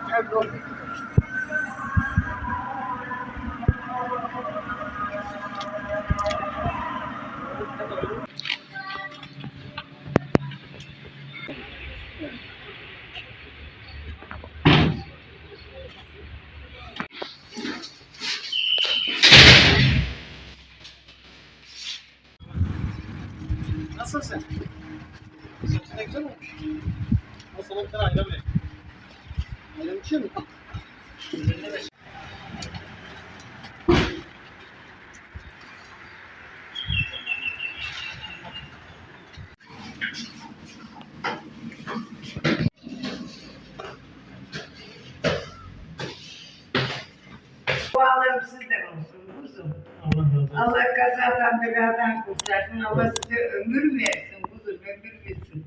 Gel bro. Nasılsın? Saçın ne güzel olmuş. Ama sana bir tane ayran ver. Ayran içiyor musun? Dualarım sizden olsun kuzum. Allah razı olsun. Allah kazadan beladan kurtarsın. Allah size ömür versin kuzum, ömür versin.